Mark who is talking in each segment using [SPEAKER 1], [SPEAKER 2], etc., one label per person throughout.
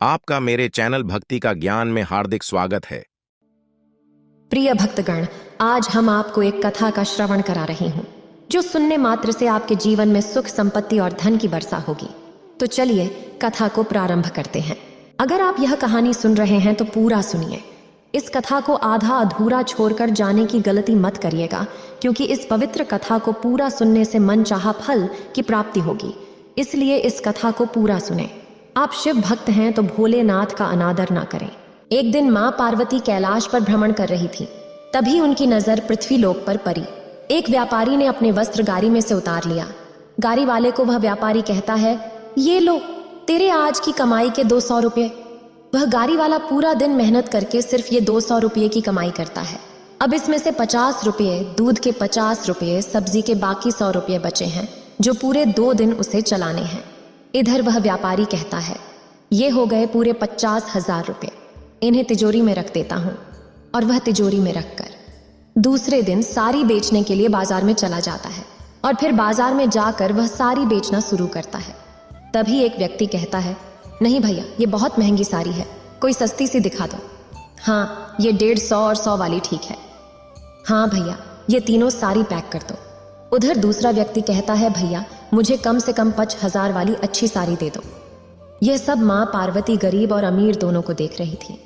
[SPEAKER 1] आपका मेरे चैनल भक्ति का ज्ञान में हार्दिक स्वागत है।
[SPEAKER 2] प्रिय भक्तगण, आज हम आपको एक कथा का श्रवण करा रही हूँ जो सुनने मात्र से आपके जीवन में सुख, संपत्ति और धन की वर्षा होगी। तो चलिए कथा को प्रारंभ करते हैं। अगर आप यह कहानी सुन रहे हैं तो पूरा सुनिए। इस कथा को आधा अधूरा छोड़कर जाने की गलती मत करिएगा, क्योंकि इस पवित्र कथा को पूरा सुनने से मन चाहा फल की प्राप्ति होगी। इसलिए इस कथा को पूरा सुने। आप शिव भक्त हैं तो भोलेनाथ का अनादर ना करें। एक दिन माँ पार्वती कैलाश पर भ्रमण कर रही थी। तभी उनकी नजर पृथ्वी लोक पर पड़ी। एक व्यापारी ने अपने वस्त्र गाड़ी में से उतार लिया। गाड़ी वाले को वह व्यापारी कहता है, ये लो तेरे आज की कमाई के 200 रुपये। वह गाड़ी वाला पूरा दिन मेहनत करके सिर्फ ये 200 रुपये की कमाई करता है। अब इसमें से 50 रुपये, दूध के 50 रुपये, सब्जी के बाकी 100 रुपये बचे हैं, जो पूरे 2 दिन उसे चलाने हैं। इधर वह व्यापारी कहता है, ये हो गए पूरे 50,000 रुपये, इन्हें तिजोरी में रख देता हूँ। और वह तिजोरी में रखकर दूसरे दिन सारी बेचने के लिए बाजार में चला जाता है। और फिर बाजार में जाकर वह सारी बेचना शुरू करता है। तभी एक व्यक्ति कहता है, नहीं भैया, ये बहुत महंगी साड़ी है, कोई सस्ती सी दिखा दो। हाँ, ये 150 और 100 वाली ठीक है। हाँ भैया, ये तीनों साड़ी पैक कर दो। उधर दूसरा व्यक्ति कहता है, भैया मुझे कम से कम 5,000 वाली अच्छी साड़ी दे दो। यह सब माँ पार्वती गरीब और अमीर दोनों को देख रही थी।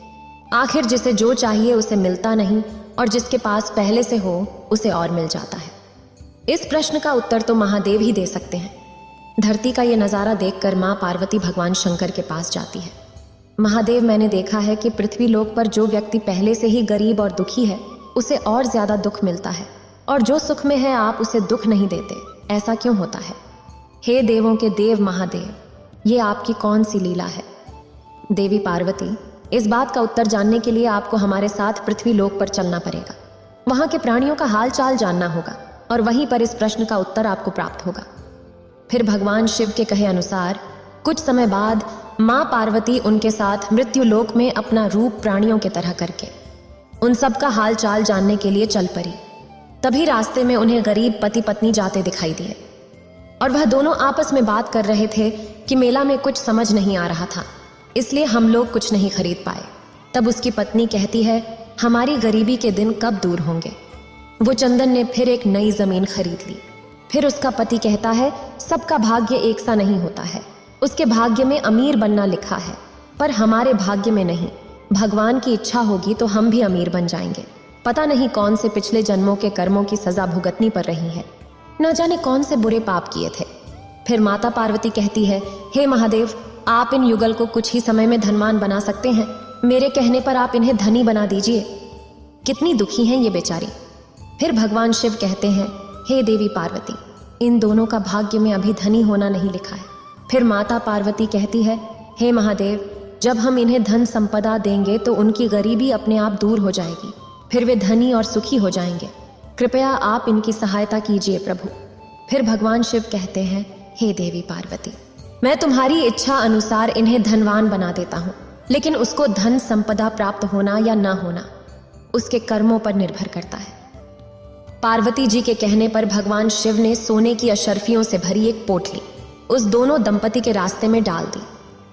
[SPEAKER 2] आखिर जिसे जो चाहिए उसे मिलता नहीं, और जिसके पास पहले से हो उसे और मिल जाता है। इस प्रश्न का उत्तर तो महादेव ही दे सकते हैं। धरती का ये नज़ारा देखकर माँ पार्वती भगवान शंकर के पास जाती है। महादेव, मैंने देखा है कि पृथ्वी लोक पर जो व्यक्ति पहले से ही गरीब और दुखी है उसे और ज्यादा दुख मिलता है, और जो सुख में है आप उसे दुख नहीं देते। ऐसा क्यों होता है? हे देवों के देव महादेव, ये आपकी कौन सी लीला है? देवी पार्वती, इस बात का उत्तर जानने के लिए आपको हमारे साथ पृथ्वी लोक पर चलना पड़ेगा। वहां के प्राणियों का हाल चाल जानना होगा, और वहीं पर इस प्रश्न का उत्तर आपको प्राप्त होगा। फिर भगवान शिव के कहे अनुसार कुछ समय बाद माँ पार्वती उनके साथ मृत्यु लोक में अपना रूप प्राणियों के तरह करके उन सब का हाल चाल जानने के लिए चल पड़ी। तभी रास्ते में उन्हें गरीब पति पत्नी जाते दिखाई दिए, और वह दोनों आपस में बात कर रहे थे कि मेला में कुछ समझ नहीं आ रहा था, इसलिए हम लोग कुछ नहीं खरीद पाए। तब उसकी पत्नी कहती है, हमारी गरीबी के दिन कब दूर होंगे? वो चंदन ने फिर एक नई जमीन खरीद ली। फिर उसका पति कहता है, सबका भाग्य एक सा नहीं होता है। उसके भाग्य में अमीर बनना लिखा है, पर हमारे भाग्य में नहीं। भगवान की इच्छा होगी तो हम भी अमीर बन जाएंगे। पता नहीं कौन से पिछले जन्मों के कर्मों की सजा भुगतनी पड़ रही है, न जाने कौन से बुरे पाप किए थे। फिर माता पार्वती कहती है, हे महादेव, आप इन युगल को कुछ ही समय में धनवान बना सकते हैं। मेरे कहने पर आप इन्हें धनी बना दीजिए। कितनी दुखी हैं ये बेचारी। फिर भगवान शिव कहते हैं, हे देवी पार्वती, इन दोनों का भाग्य में अभी धनी होना नहीं लिखा है। फिर माता पार्वती कहती है, हे महादेव, जब हम इन्हें धन संपदा देंगे तो उनकी गरीबी अपने आप दूर हो जाएगी, फिर वे धनी और सुखी हो जाएंगे। कृपया आप इनकी सहायता कीजिए प्रभु। फिर भगवान शिव कहते हैं, हे देवी पार्वती, मैं तुम्हारी इच्छा अनुसार इन्हें धनवान बना देता हूँ, लेकिन उसको धन संपदा प्राप्त होना या न होना उसके कर्मों पर निर्भर करता है। पार्वती जी के कहने पर भगवान शिव ने सोने की अशर्फियों से भरी एक पोटली उस दोनों दंपति के रास्ते में डाल दी।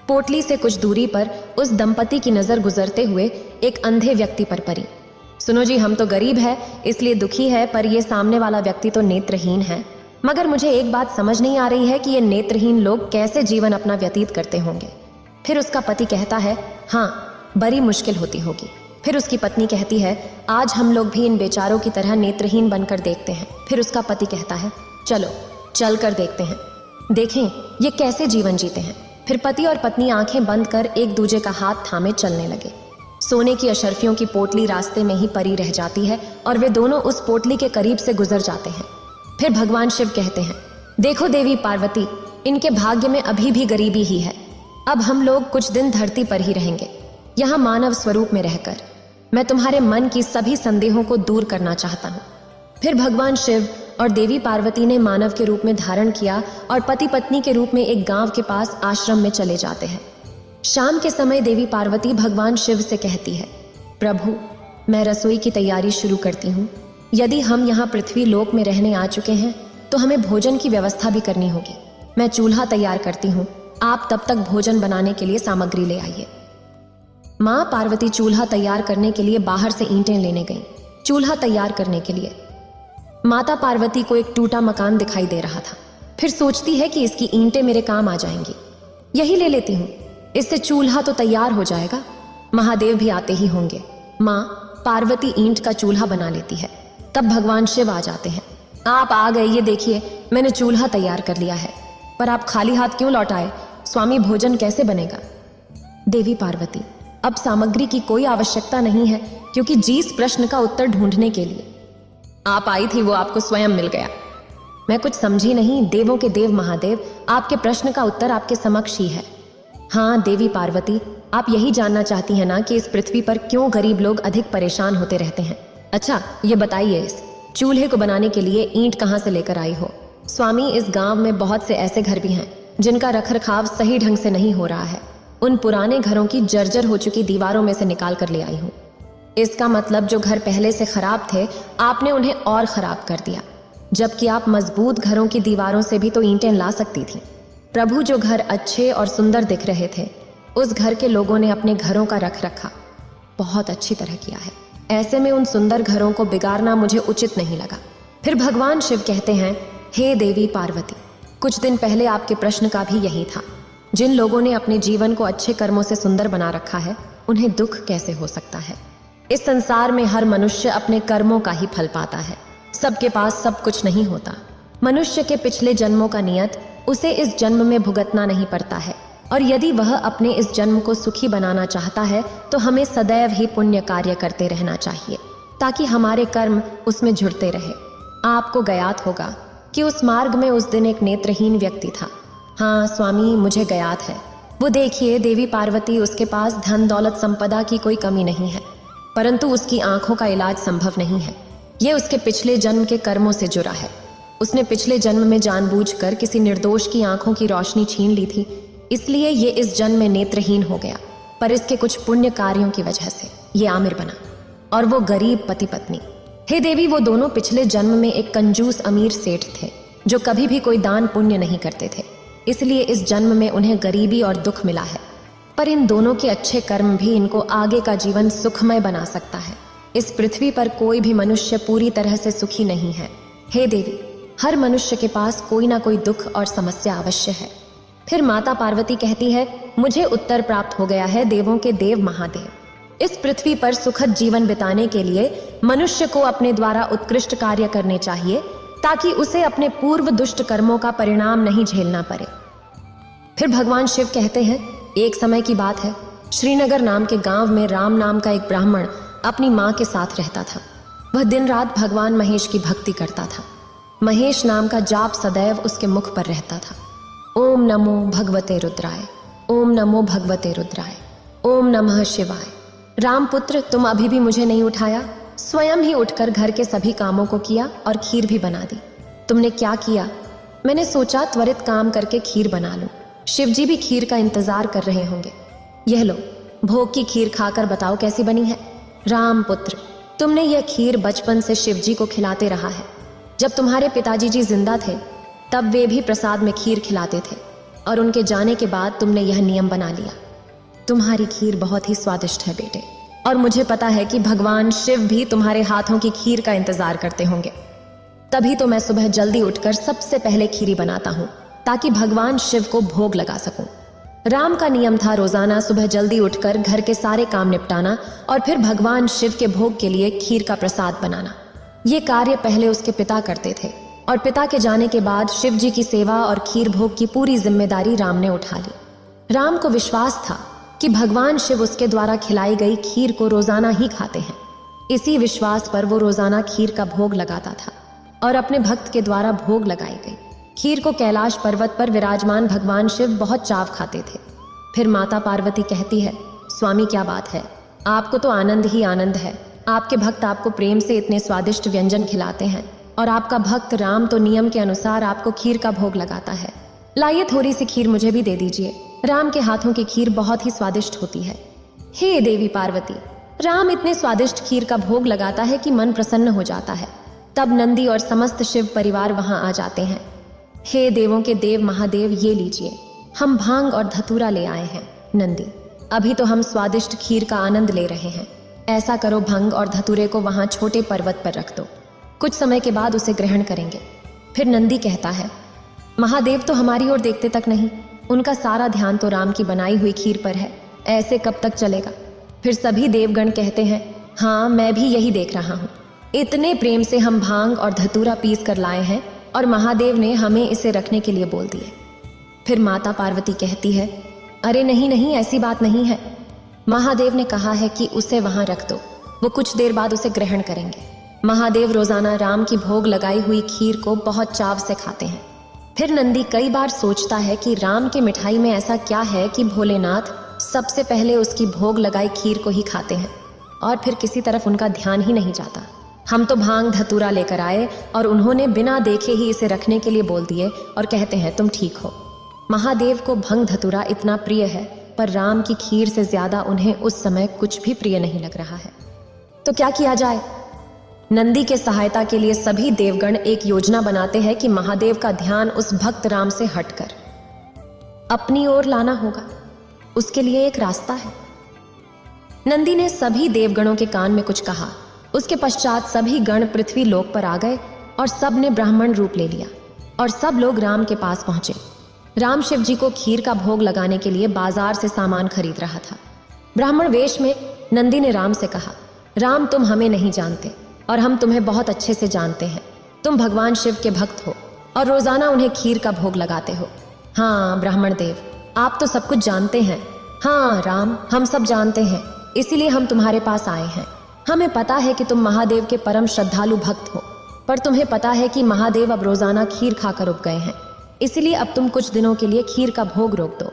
[SPEAKER 2] पोटली से कुछ दूरी पर उस दंपति की नजर गुजरते हुए एक अंधे व्यक्ति पर पड़ी। सुनो जी, हम तो गरीब है इसलिए दुखी है, पर ये सामने वाला व्यक्ति तो नेत्रहीन है। मगर मुझे एक बात समझ नहीं आ रही है कि ये नेत्रहीन लोग कैसे जीवन अपना व्यतीत करते होंगे। फिर उसका पति कहता है, हाँ, बड़ी मुश्किल होती होगी। फिर उसकी पत्नी कहती है, आज हम लोग भी इन बेचारों की तरह नेत्रहीन बनकर देखते हैं। फिर उसका पति कहता है, चलो चल कर देखते हैं, देखें ये कैसे जीवन जीते हैं। फिर पति और पत्नी आंखें बंद कर एक दूजे का हाथ थामे चलने लगे। सोने की अशर्फियों की पोटली रास्ते में ही पड़ी रह जाती है, और वे दोनों उस पोटली के करीब से गुजर जाते हैं। फिर भगवान शिव कहते हैं, देखो देवी पार्वती, इनके भाग्य में अभी भी गरीबी ही है। अब हम लोग कुछ दिन धरती पर ही रहेंगे, यहाँ मानव स्वरूप में रहकर। मैं तुम्हारे मन की सभी संदेहों को दूर करना चाहता हूँ। फिर भगवान शिव और देवी पार्वती ने मानव के रूप में धारण किया और पति पत्नी के रूप में एक गांव के पास आश्रम में चले जाते हैं। शाम के समय देवी पार्वती भगवान शिव से कहती है, प्रभु, मैं रसोई की तैयारी शुरू करती हूँ। यदि हम यहाँ पृथ्वी लोक में रहने आ चुके हैं तो हमें भोजन की व्यवस्था भी करनी होगी। मैं चूल्हा तैयार करती हूँ, आप तब तक भोजन बनाने के लिए सामग्री ले आइए। माँ पार्वती चूल्हा तैयार करने के लिए बाहर से ईंटें लेने गईं। चूल्हा तैयार करने के लिए माता पार्वती को एक टूटा मकान दिखाई दे रहा था। फिर सोचती है कि इसकी ईंटें मेरे काम आ जाएंगी, यही ले लेती हूँ, इससे चूल्हा तो तैयार हो जाएगा। महादेव भी आते ही होंगे। माँ पार्वती ईंट का चूल्हा बना लेती है। तब भगवान शिव आ जाते हैं। आप आ गए, ये देखिए मैंने चूल्हा तैयार कर लिया है। पर आप खाली हाथ क्यों लौट आए? स्वामी, भोजन कैसे बनेगा? देवी पार्वती, अब सामग्री की कोई आवश्यकता नहीं है, क्योंकि जिस प्रश्न का उत्तर ढूंढने के लिए आप आई थी वो आपको स्वयं मिल गया। मैं कुछ समझी नहीं। देवों के देव महादेव, आपके प्रश्न का उत्तर आपके समक्ष ही है। हाँ देवी पार्वती, आप यही जानना चाहती हैं ना कि इस पृथ्वी पर क्यों गरीब लोग अधिक परेशान होते रहते हैं। अच्छा ये बताइए, इस चूल्हे को बनाने के लिए ईंट कहाँ से लेकर आई हो? स्वामी, इस गांव में बहुत से ऐसे घर भी हैं जिनका रखरखाव सही ढंग से नहीं हो रहा है। उन पुराने घरों की जर्जर हो चुकी दीवारों में से निकाल कर ले आई हूँ। इसका मतलब जो घर पहले से खराब थे आपने उन्हें और खराब कर दिया, जबकि आप मजबूत घरों की दीवारों से भी तो ईंटें ला सकती थी। प्रभु, जो घर अच्छे और सुंदर दिख रहे थे उस घर के लोगों ने अपने घरों का रख रखा बहुत अच्छी तरह किया है। ऐसे में उन सुंदर घरों को बिगाड़ना मुझे उचित नहीं लगा। फिर भगवान शिव कहते हैं, हे देवी पार्वती, कुछ दिन पहले आपके प्रश्न का भी यही था। जिन लोगों ने अपने जीवन को अच्छे कर्मों से सुंदर बना रखा है उन्हें दुख कैसे हो सकता है? इस संसार में हर मनुष्य अपने कर्मों का ही फल पाता है। सबके पास सब कुछ नहीं होता। मनुष्य के पिछले जन्मों का नियत उसे इस जन्म में भुगतना नहीं पड़ता है, और यदि वह अपने इस जन्म को सुखी बनाना चाहता है तो हमें सदैव ही पुण्य कार्य करते रहना चाहिए, ताकि हमारे कर्म उसमें जुड़ते रहे। आपको ज्ञात होगा कि उस मार्ग में उस दिन एक नेत्रहीन व्यक्ति था। हाँ स्वामी, मुझे ज्ञात है। वो देखिए देवी पार्वती, उसके पास धन दौलत संपदा की कोई कमी नहीं है, परंतु उसकी आंखों का इलाज संभव नहीं है। ये उसके पिछले जन्म के कर्मों से जुड़ा है। उसने पिछले जन्म में जानबूझकर किसी निर्दोष की आंखों की रोशनी छीन ली थी, इसलिए ये इस जन्म में नेत्रहीन हो गया। पर इसके कुछ पुण्य कार्यों की वजह से ये आमिर बना, और वो गरीब पति पत्नी। हे देवी, वो दोनों पिछले जन्म में एक कंजूस अमीर सेठ थे जो कभी भी कोई दान पुण्य नहीं करते थे, इसलिए इस जन्म में उन्हें गरीबी और दुख मिला है। पर इन दोनों के अच्छे कर्म भी इनको आगे का जीवन सुखमय बना सकता है। इस पृथ्वी पर कोई भी मनुष्य पूरी तरह से सुखी नहीं है। हे देवी, हर मनुष्य के पास कोई ना कोई दुख और समस्या अवश्य है। फिर माता पार्वती कहती है, मुझे उत्तर प्राप्त हो गया है देवों के देव महादेव। इस पृथ्वी पर सुखद जीवन बिताने के लिए मनुष्य को अपने द्वारा उत्कृष्ट कार्य करने चाहिए, ताकि उसे अपने पूर्व दुष्ट कर्मों का परिणाम नहीं झेलना पड़े। फिर भगवान शिव कहते हैं, एक समय की बात है, श्रीनगर नाम के गांव में राम नाम का एक ब्राह्मण अपनी माँ के साथ रहता था। वह दिन रात भगवान महेश की भक्ति करता था। महेश नाम का जाप सदैव उसके मुख पर रहता था। ओम नमो भगवते रुद्राय, ओम नमो भगवते रुद्राय, ओम नमः शिवाय। रामपुत्र, तुम अभी भी मुझे नहीं उठाया? स्वयं ही उठकर घर के सभी कामों को किया और खीर भी बना दी। तुमने क्या किया? मैंने सोचा त्वरित काम करके खीर बना लूं। शिवजी भी खीर का इंतजार कर रहे होंगे। यह लो, भोग की खीर खाकर बताओ कैसी बनी है। रामपुत्र, तुमने यह खीर बचपन से शिवजी को खिलाते रहा है। जब तुम्हारे पिताजी जी जिंदा थे तब वे भी प्रसाद में खीर खिलाते थे, और उनके जाने के बाद तुमने यह नियम बना लिया। तुम्हारी खीर बहुत ही स्वादिष्ट है बेटे, और मुझे पता है कि भगवान शिव भी तुम्हारे हाथों की खीर का इंतजार करते होंगे। तभी तो मैं सुबह जल्दी उठकर सबसे पहले खीरी बनाता हूँ, ताकि भगवान शिव को भोग लगा सकूं। राम का नियम था रोजाना सुबह जल्दी उठकर घर के सारे काम निपटाना और फिर भगवान शिव के भोग के लिए खीर का प्रसाद बनाना। ये कार्य पहले उसके पिता करते थे, और पिता के जाने के बाद शिव जी की सेवा और खीर भोग की पूरी जिम्मेदारी राम ने उठा ली। राम को विश्वास था कि भगवान शिव उसके द्वारा खिलाई गई खीर को रोजाना ही खाते हैं। इसी विश्वास पर वो रोजाना खीर का भोग लगाता था, और अपने भक्त के द्वारा भोग लगाई गई खीर को कैलाश पर्वत पर विराजमान भगवान शिव बहुत चाव खाते थे। फिर माता पार्वती कहती है, स्वामी क्या बात है, आपको तो आनंद ही आनंद है। आपके भक्त आपको प्रेम से इतने स्वादिष्ट व्यंजन खिलाते हैं, और आपका भक्त राम तो नियम के अनुसार आपको खीर का भोग लगाता है। लाइए थोड़ी सी खीर मुझे भी दे दीजिए। राम के हाथों की खीर बहुत ही स्वादिष्ट होती है। हे देवी पार्वती, राम इतने स्वादिष्ट खीर का भोग लगाता है कि मन प्रसन्न हो जाता है। तब नंदी और समस्त शिव परिवार वहां आ जाते हैं। हे देवों के देव महादेव, ये लीजिए, हम भांग और धतूरा ले आए हैं। नंदी, अभी तो हम स्वादिष्ट खीर का आनंद ले रहे हैं। ऐसा करो, भंग और धतूरे को वहां छोटे पर्वत पर रख दो। कुछ समय के बाद उसे ग्रहण करेंगे। फिर नंदी कहता है, महादेव तो हमारी ओर देखते तक नहीं, उनका सारा ध्यान तो राम की बनाई हुई खीर पर है। ऐसे कब तक चलेगा? फिर सभी देवगण कहते हैं, हाँ मैं भी यही देख रहा हूँ। इतने प्रेम से हम भांग और धतूरा पीस कर लाए हैं और महादेव ने हमें इसे रखने के लिए बोल दिए। फिर माता पार्वती कहती है, अरे नहीं नहीं, ऐसी बात नहीं है। महादेव ने कहा है कि उसे वहां रख दो, वो कुछ देर बाद उसे ग्रहण करेंगे। महादेव रोजाना राम की भोग लगाई हुई खीर को बहुत चाव से खाते हैं। फिर नंदी कई बार सोचता है कि राम के मिठाई में ऐसा क्या है कि भोलेनाथ सबसे पहले उसकी भोग लगाई खीर को ही खाते हैं और फिर किसी तरफ उनका ध्यान ही नहीं जाता। हम तो भांग धतूरा लेकर आए और उन्होंने बिना देखे ही इसे रखने के लिए बोल दिए और कहते हैं तुम ठीक हो। महादेव को भंग धतूरा इतना प्रिय है, पर राम की खीर से ज्यादा उन्हें उस समय कुछ भी प्रिय नहीं लग रहा है। तो क्या किया जाए? नंदी के सहायता के लिए सभी देवगण एक योजना बनाते हैं कि महादेव का ध्यान उस भक्त राम से हटकर अपनी ओर लाना होगा। उसके लिए एक रास्ता है। नंदी ने सभी देवगणों के कान में कुछ कहा। उसके पश्चात सभी गण पृथ्वी लोक पर आ गए और सब ने ब्राह्मण रूप ले लिया और सब लोग राम के पास पहुंचे। राम शिव जी को खीर का भोग लगाने के लिए बाजार से सामान खरीद रहा था। ब्राह्मण वेश में नंदी ने राम से कहा, राम तुम हमें नहीं जानते और हम तुम्हें बहुत अच्छे से जानते हैं। तुम भगवान शिव के भक्त हो और रोजाना उन्हें खीर का भोग लगाते हो। हाँ ब्राह्मण देव, आप तो सब कुछ जानते हैं। हाँ राम, हम सब जानते हैं, इसीलिए हम तुम्हारे पास आए हैं। हमें पता है कि तुम महादेव के परम श्रद्धालु भक्त हो, पर तुम्हें पता है कि महादेव अब रोजाना खीर खाकर उब गए हैं, इसलिए अब तुम कुछ दिनों के लिए खीर का भोग रोक दो।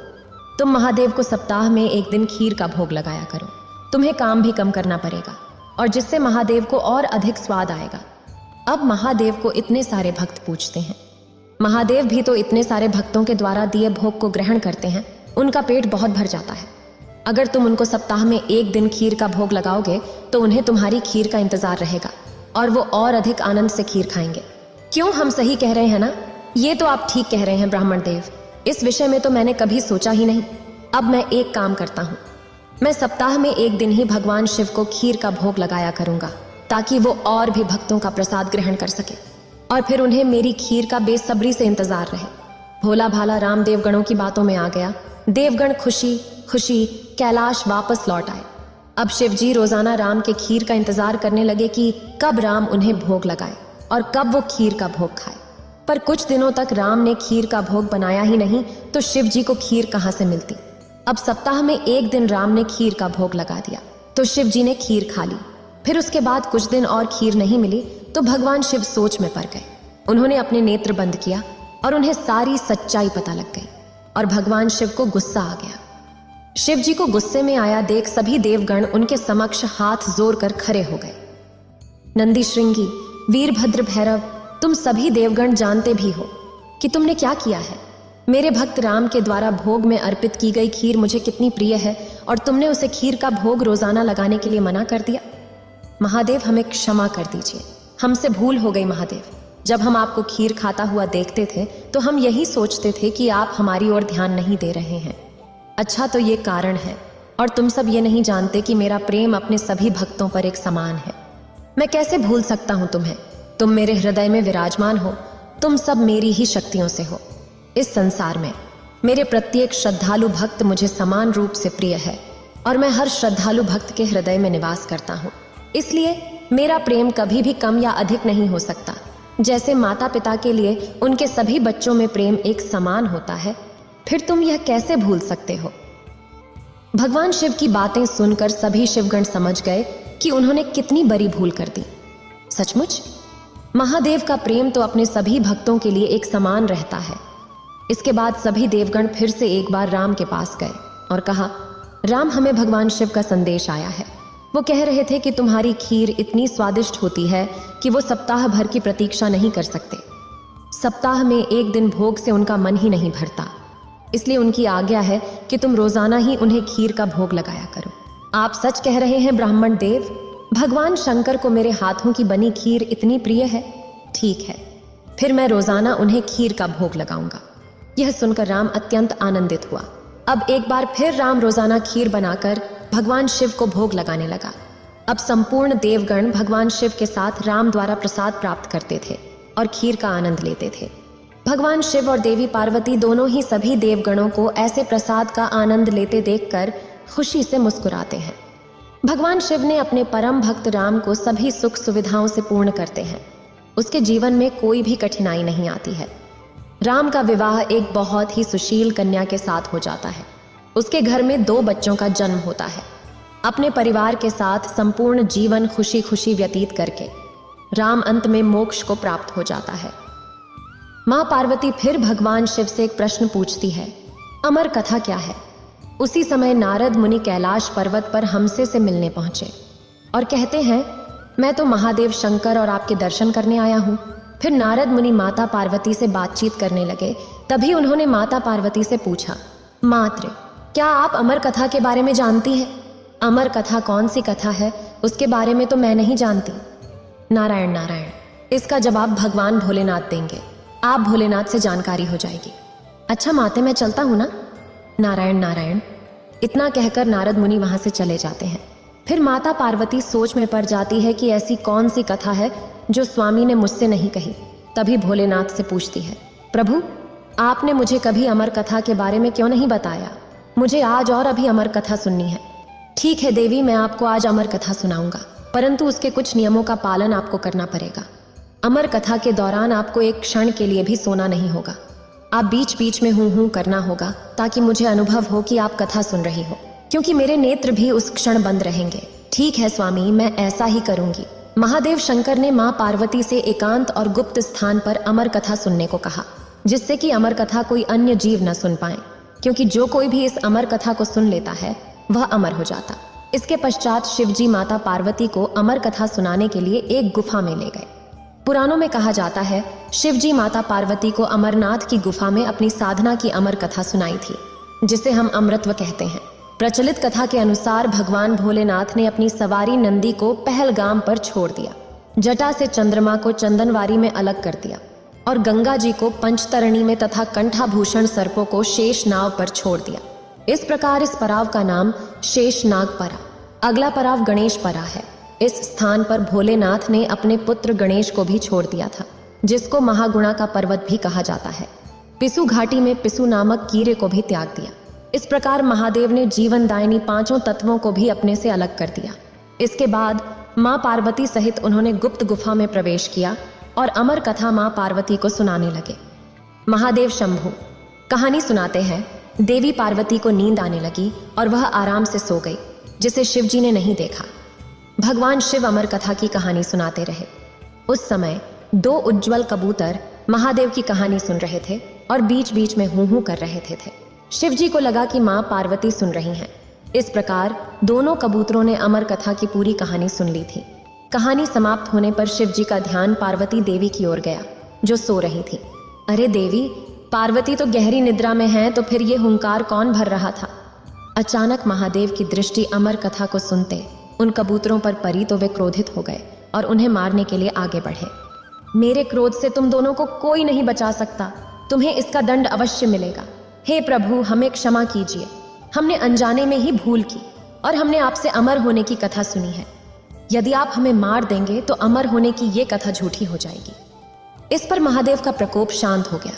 [SPEAKER 2] तुम महादेव को सप्ताह में एक दिन खीर का भोग लगाया करो। तुम्हें काम भी कम करना पड़ेगा और जिससे महादेव को और अधिक स्वाद आएगा। अब महादेव को इतने सारे भक्त पूछते हैं। महादेव भी तो इतने सारे भक्तों के द्वारा दिए भोग को ग्रहण करते हैं, उनका पेट बहुत भर जाता है। अगर तुम उनको सप्ताह में एक दिन खीर का भोग लगाओगे तो उन्हें तुम्हारी खीर का इंतजार रहेगा और वो और अधिक आनंद से खीर खाएंगे। क्यों, हम सही कह रहे हैं ना? ये तो आप ठीक कह रहे हैं ब्राह्मण देव, इस विषय में तो मैंने कभी सोचा ही नहीं। अब मैं एक काम करता हूँ, मैं सप्ताह में एक दिन ही भगवान शिव को खीर का भोग लगाया करूंगा, ताकि वो और भी भक्तों का प्रसाद ग्रहण कर सके और फिर उन्हें मेरी खीर का बेसब्री से इंतजार रहे। भोला भाला राम देवगणों की बातों में आ गया। देवगण खुशी खुशी कैलाश वापस लौट आए। अब शिवजी रोजाना राम के खीर का इंतजार करने लगे कि कब राम उन्हें भोग लगाए और कब वो खीर का भोग खाए। पर कुछ दिनों तक राम ने खीर का भोग बनाया ही नहीं तो शिवजी को खीर कहाँ से मिलती। अब सप्ताह में एक दिन राम ने खीर का भोग लगा दिया तो शिवजी ने खीर खा ली। फिर उसके बाद कुछ दिन और खीर नहीं मिली तो भगवान शिव सोच में पड़ गए। उन्होंने अपने नेत्र बंद किया और उन्हें सारी सच्चाई पता लग गई और भगवान शिव को गुस्सा आ गया। शिव जी को गुस्से में आया देख सभी देवगण उनके समक्ष हाथ जोड़ कर खड़े हो गए। नंदी श्रृंगी, वीरभद्र भैरव, तुम सभी देवगण जानते भी हो कि तुमने क्या किया है। मेरे भक्त राम के द्वारा भोग में अर्पित की गई खीर मुझे कितनी प्रिय है और तुमने उसे खीर का भोग रोजाना लगाने के लिए मना कर दिया। महादेव हमें क्षमा कर दीजिए, हमसे भूल हो गई महादेव। जब हम आपको खीर खाता हुआ देखते थे तो हम यही सोचते थे कि आप हमारी ओर ध्यान नहीं दे रहे हैं। अच्छा तो ये कारण है और तुम सब ये नहीं जानते कि मेरा प्रेम अपने सभी भक्तों पर एक समान है। मैं कैसे भूल सकता हूं तुम्हें? तुम मेरे हृदय में विराजमान हो, तुम सब मेरी ही शक्तियों से हो। इस संसार में मेरे प्रत्येक श्रद्धालु भक्त मुझे समान रूप से प्रिय है और मैं हर श्रद्धालु भक्त के हृदय में निवास करता हूँ। इसलिए मेरा प्रेम कभी भी कम या अधिक नहीं हो सकता। जैसे माता पिता के लिए उनके सभी बच्चों में प्रेम एक समान होता है, फिर तुम यह कैसे भूल सकते हो? भगवान शिव की बातें सुनकर सभी शिवगण समझ गए कि उन्होंने कितनी बड़ी भूल कर दी। सचमुच महादेव का प्रेम तो अपने सभी भक्तों के लिए एक समान रहता है। इसके बाद सभी देवगण फिर से एक बार राम के पास गए और कहा, राम, हमें भगवान शिव का संदेश आया है। वो कह रहे थे कि तुम्हारी खीर इतनी स्वादिष्ट होती है कि वो सप्ताह भर की प्रतीक्षा नहीं कर सकते। सप्ताह में एक दिन भोग से उनका मन ही नहीं भरता, इसलिए उनकी आज्ञा है कि तुम रोजाना ही उन्हें खीर का भोग लगाया करो। आप सच कह रहे हैं ब्राह्मण देव, भगवान शंकर को मेरे हाथों की बनी खीर इतनी प्रिय है। ठीक है, फिर मैं रोजाना उन्हें खीर का भोग लगाऊंगा। यह सुनकर राम अत्यंत आनंदित हुआ। अब एक बार फिर राम रोजाना खीर बनाकर भगवान शिव को भोग लगाने लगा। अब संपूर्ण देवगण भगवान शिव के साथ राम द्वारा प्रसाद प्राप्त करते थे और खीर का आनंद लेते थे। भगवान शिव और देवी पार्वती दोनों ही सभी देवगणों को ऐसे प्रसाद का आनंद लेते देखकर खुशी से मुस्कुराते हैं। भगवान शिव ने अपने परम भक्त राम को सभी सुख सुविधाओं से पूर्ण करते हैं। उसके जीवन में कोई भी कठिनाई नहीं आती है। राम का विवाह एक बहुत ही सुशील कन्या के साथ हो जाता है। उसके घर में 2 बच्चों का जन्म होता है। अपने परिवार के साथ संपूर्ण जीवन खुशी खुशी व्यतीत करके राम अंत में मोक्ष को प्राप्त हो जाता है। मां पार्वती फिर भगवान शिव से एक प्रश्न पूछती है, अमर कथा क्या है? उसी समय नारद मुनि कैलाश पर्वत पर हमसे से मिलने पहुंचे और कहते हैं, मैं तो महादेव शंकर और आपके दर्शन करने आया हूं। फिर नारद मुनि माता पार्वती से बातचीत करने लगे। तभी उन्होंने माता पार्वती से पूछा, मात्र क्या आप अमर कथा के बारे में जानती हैं? अमर कथा कौन सी कथा है? उसके बारे में तो मैं नहीं जानती। नारायण नारायण, इसका जवाब भगवान भोलेनाथ देंगे। आप भोलेनाथ से जानकारी हो जाएगी। अच्छा माते, मैं चलता हूं ना। नारायण नारायण, इतना कहकर नारद मुनि वहां से चले जाते हैं। फिर माता पार्वती सोच में पड़ जाती है कि ऐसी कौन सी कथा है जो स्वामी ने मुझसे नहीं कही। तभी भोलेनाथ से पूछती है, प्रभु आपने मुझे कभी अमर कथा के बारे में क्यों नहीं बताया? मुझे आज और अभी अमर कथा सुननी है। ठीक है देवी, मैं आपको आज अमर कथा सुनाऊंगा, परंतु उसके कुछ नियमों का पालन आपको करना पड़ेगा। अमर कथा के दौरान आपको एक क्षण के लिए भी सोना नहीं होगा। आप बीच बीच में हूं करना होगा ताकि मुझे अनुभव हो कि आप कथा सुन रही हो, क्योंकि मेरे नेत्र भी उस क्षण बंद रहेंगे। ठीक है स्वामी, मैं ऐसा ही करूंगी। महादेव शंकर ने मां पार्वती से एकांत और गुप्त स्थान पर अमर कथा सुनने को कहा, जिससे कि अमर कथा कोई अन्य जीव न सुन पाए, क्योंकि जो कोई भी इस अमर कथा को सुन लेता है वह अमर हो जाता। इसके पश्चात शिवजी माता पार्वती को अमर कथा सुनाने के लिए एक गुफा में ले गए। पुराणों में कहा जाता है, शिवजी माता पार्वती को अमरनाथ की गुफा में अपनी साधना की अमर कथा सुनाई थी, जिसे हम अमृतत्व कहते हैं। प्रचलित कथा के अनुसार भगवान भोलेनाथ ने अपनी सवारी नंदी को पहलगाम पर छोड़ दिया, जटा से चंद्रमा को चंदनवारी में अलग कर दिया और गंगा जी को पंचतरणी में तथा कंठाभूषण सर्पों को शेष नाव पर छोड़ दिया। इस प्रकार इस पड़ाव का नाम शेष नाग परा, अगला पड़ाव गणेश परा है। इस स्थान पर भोलेनाथ ने अपने पुत्र गणेश को भी छोड़ दिया था, जिसको महागुणा का पर्वत भी कहा जाता है। पिसु घाटी में पिसु नामक कीड़े को भी त्याग दिया। इस प्रकार महादेव ने जीवनदायिनी 5 तत्वों को भी अपने से अलग कर दिया। इसके बाद मां पार्वती सहित उन्होंने गुप्त गुफा में प्रवेश किया और अमर कथा मां पार्वती को सुनाने लगे। महादेव शंभु कहानी सुनाते हैं, देवी पार्वती को नींद आने लगी और वह आराम से सो गई, जिसे शिवजी ने नहीं देखा। भगवान शिव अमर कथा की कहानी सुनाते रहे। उस समय 2 उज्जवल कबूतर महादेव की कहानी सुन रहे थे और बीच बीच में हूं कर रहे थे। शिवजी को लगा कि मां पार्वती सुन रही हैं। इस प्रकार दोनों कबूतरों ने अमर कथा की पूरी कहानी सुन ली थी। कहानी समाप्त होने पर शिवजी का ध्यान पार्वती देवी की ओर गया, जो सो रही थी। अरे देवी, पार्वती तो गहरी निद्रा में है, तो फिर ये हुंकार कौन भर रहा था? अचानक महादेव की दृष्टि अमर कथा को सुनते उन कबूतरों पर पड़ी तो वे क्रोधित हो गए और उन्हें मारने के लिए आगे बढ़े। मेरे क्रोध से तुम दोनों को कोई नहीं बचा सकता, तुम्हें इसका दंड अवश्य मिलेगा। हे प्रभु, हमें क्षमा कीजिए, हमने अनजाने में ही भूल की और हमने आपसे अमर होने की कथा सुनी है। यदि आप हमें मार देंगे तो अमर होने की ये कथा झूठी हो जाएगी। इस पर महादेव का प्रकोप शांत हो गया।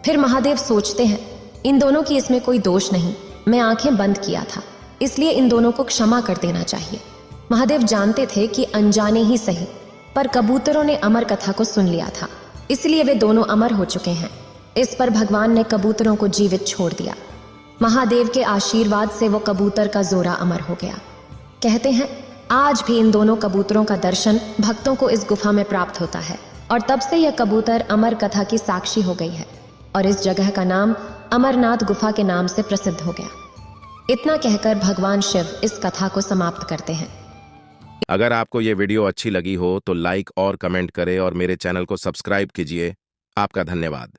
[SPEAKER 2] फिर महादेव सोचते हैं, इन दोनों की इसमें कोई दोष नहीं, मैं आंखें बंद किया था, इसलिए इन दोनों को क्षमा कर देना चाहिए। महादेव जानते थे कि अनजाने ही सही, पर कबूतरों ने अमर कथा को सुन लिया था, इसलिए वे दोनों अमर हो चुके हैं। इस पर भगवान ने कबूतरों को जीवित छोड़ दिया। महादेव के आशीर्वाद से वो कबूतर का जोरा अमर हो गया। कहते हैं, आज भी इन दोनों कबूतरों का दर्शन भक्तों को इस गुफा में प्राप्त होता है और तब से यह कबूतर अमर कथा की साक्षी हो गई है और इस जगह का नाम अमरनाथ गुफा के नाम से प्रसिद्ध हो गया। इतना कहकर भगवान शिव इस कथा को समाप्त करते हैं।
[SPEAKER 1] अगर आपको ये वीडियो अच्छी लगी हो तो लाइक और कमेंट करें और मेरे चैनल को सब्सक्राइब कीजिए। आपका धन्यवाद।